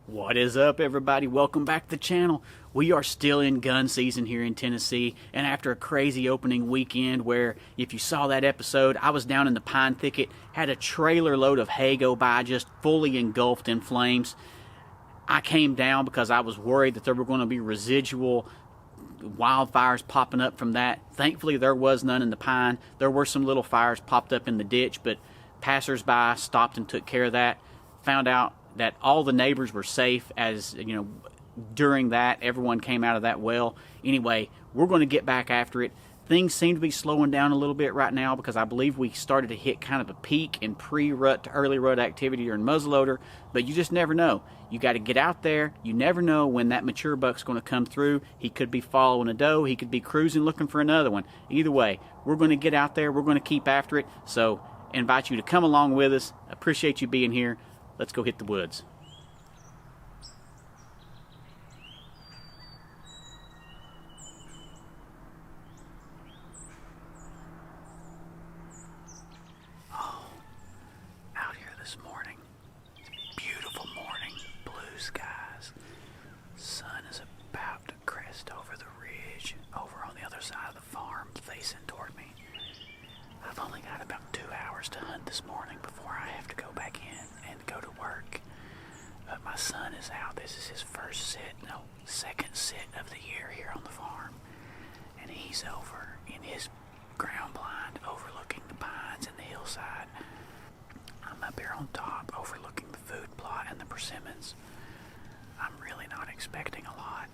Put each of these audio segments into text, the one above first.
What is up, everybody? Welcome back to the channel. We are still in gun season here in Tennessee, and after a crazy opening weekend where, if you saw that episode, I was down in the pine thicket, had a trailer load of hay go by just fully engulfed in flames. I came down because I was worried that there were going to be residual wildfires popping up from that. Thankfully, there was none in the pine. There were some little fires popped up in the ditch, but passersby stopped and took care of that. Found out that all the neighbors were safe, as you know, during that everyone came out of that well. Anyway, we're going to get back after it. Things seem to be slowing down a little bit right now because I believe we started to hit kind of a peak in pre-rut to early rut activity during muzzleloader, but you just never know. You got to get out there. You never know when that mature buck's going to come through. He could be following a doe. He could be cruising looking for another one. Either way, we're going to get out there. We're going to keep after it. So I invite you to come along with us. Appreciate you being here. Let's go hit the woods. Oh, out here this morning. It's a beautiful morning. Blue skies. Sun is about to crest over the ridge over on the other side of the farm facing toward me. I've only got about 2 hours to hunt this morning before I have to go back in and go to work. But my son is out. This is his second sit of the year here on the farm. And he's over in his ground blind overlooking the pines and the hillside. I'm up here on top overlooking the food plot and the persimmons. I'm really not expecting a lot.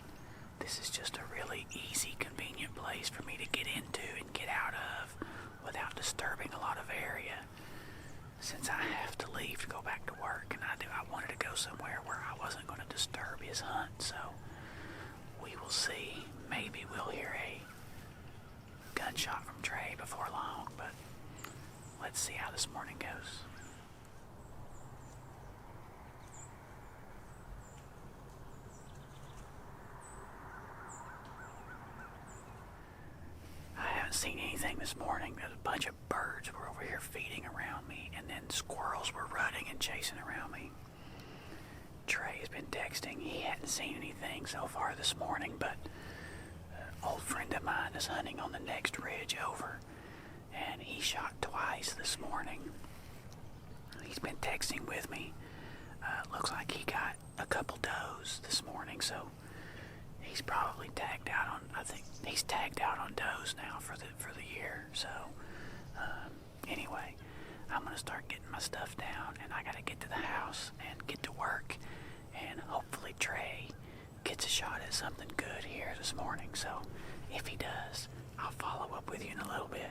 This is just a really easy, convenient place for me to get into and get out of without disturbing a lot of area. Since I have to leave to go back to work, and I wanted to go somewhere where I wasn't going to disturb his hunt, so we will see. Maybe we'll hear a gunshot from Trey before long, but let's see how this morning goes. I haven't seen anything this morning. There's a bunch of birds were over here feeding around me, and then squirrels were running and chasing around me. Trey has been texting. He hadn't seen anything so far this morning, but an old friend of mine is hunting on the next ridge over, and he shot twice this morning. He's been texting with me. Looks like he got a couple does this morning, so he's probably tagged out on. I think he's tagged out on does now for the year. So anyway, I'm gonna start getting my stuff down, and I gotta get to the house and get to work, and hopefully Trey gets a shot at something good here this morning. So if he does, I'll follow up with you in a little bit.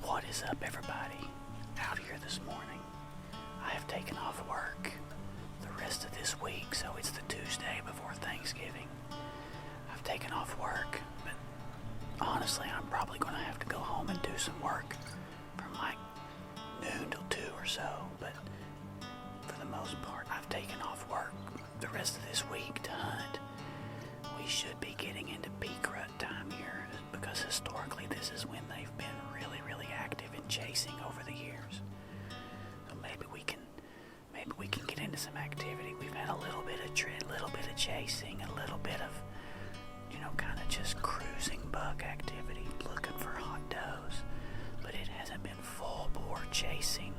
What is up, everybody? Out here this morning. I have taken off work the rest of this week, so it's the Tuesday before Thanksgiving. I've taken off work, but honestly, I'm probably going to have to go home and do some work from like noon till 2 or so, but for the most part, I've taken off work the rest of this week to hunt. We should be getting into peak rut time here because historically is when they've been really, really active in chasing over the years. So maybe we can get into some activity. We've had a little bit of chasing, a little bit of, kind of just cruising buck activity, looking for hot does, but it hasn't been full bore chasing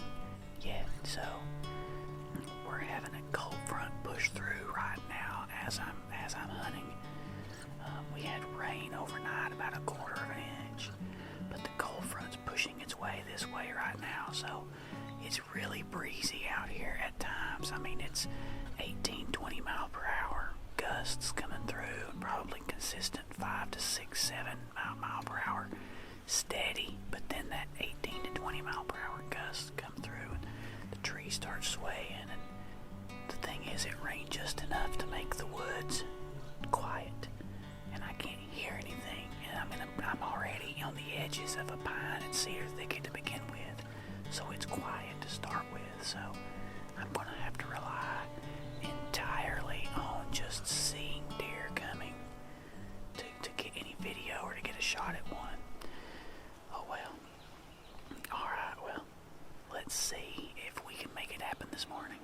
yet. So we're having a cold front push through right now as I'm hunting. We had rain overnight, about 1/4 inch, but the cold front's pushing its way this way right now, so it's really breezy out here at times. I mean, it's 18, 20 mile per hour gusts coming through, and probably consistent 5 to 6, 7 mile per hour steady, but then that 18 to 20 mile per hour gusts come through and the trees start swaying, and the thing is, it rained just enough to make the woods quiet, and I can't hear anything, and I'm already on the edges of a pine and cedar thicket to begin with, so it's quiet to start with. So I'm going to have to rely entirely on just seeing deer coming to get any video or to get a shot at one. Oh well. Alright, well, let's see if we can make it happen this morning.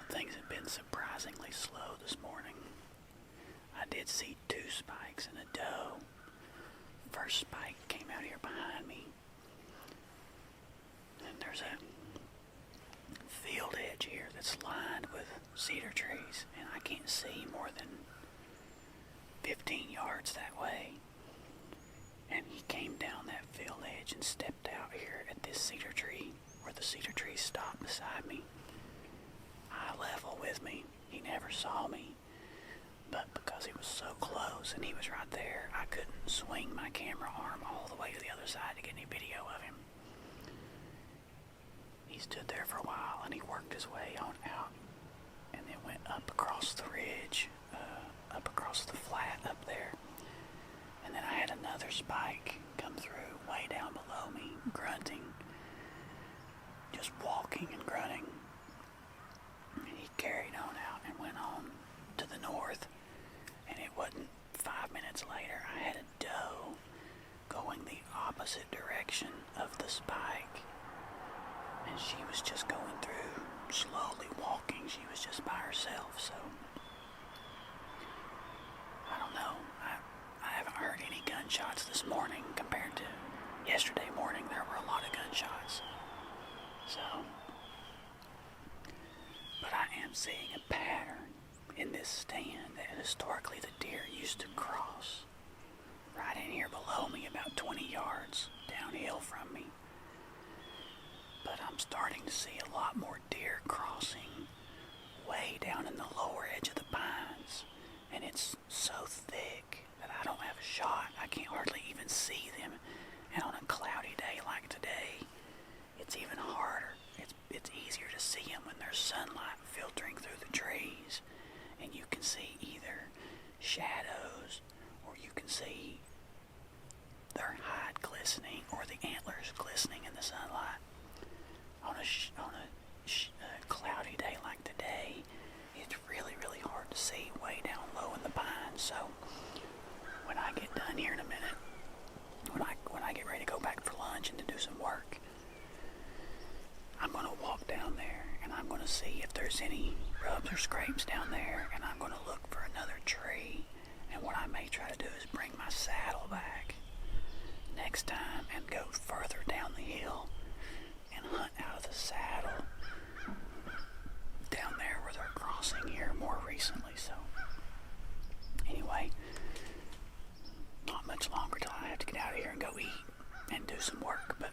Things have been surprisingly slow this morning. I did see 2 spikes and a doe. First spike came out here behind me, and there's a field edge here that's lined with cedar trees, and I can't see more than 15 yards that way. And he came down that field edge and stepped out here at this cedar tree where the cedar trees stopped beside me. Eye level with me. He never saw me, but because he was so close and he was right there, I couldn't swing my camera arm all the way to the other side to get any video of him. He stood there for a while and he worked his way on out and then went up across the ridge, up across the flat up there. And then I had another spike come through way down below me, grunting, just walking and grunting. And he carried on out and went on to the north, and it wasn't 5 minutes later I had a doe going the opposite direction of the spike, and she was just going through, slowly walking. She was just by herself. So I don't know, I haven't heard any gunshots this morning compared to yesterday morning. There were a lot of gunshots. So, but I am seeing a pattern in this stand that historically the deer used to cross right in here below me, about 20 yards downhill from me. But I'm starting to see a lot more deer crossing way down in the lower edge of the pines, and it's so thick that I don't have a shot. I can't hardly even see them, and on a cloudy day like today, it's even harder. It's easier to see them when there's sunlight filtering through the trees, and you can see either shadows or you can see their hide glistening or the antlers glistening in the sunlight. On a cloudy day like today, it's really, really hard to see way down low in the pines. So when I get done here in a minute, when I get ready to go back for lunch and to do some work, I'm going to walk down there and I'm going to see if there's any rubs or scrapes down there, and I'm going to look for another tree. And what I may try to do is bring my saddle back next time and go further down the hill and hunt out of the saddle down there where they're crossing here more recently, so anyway, not much longer till I have to get out of here and go eat and do some work, but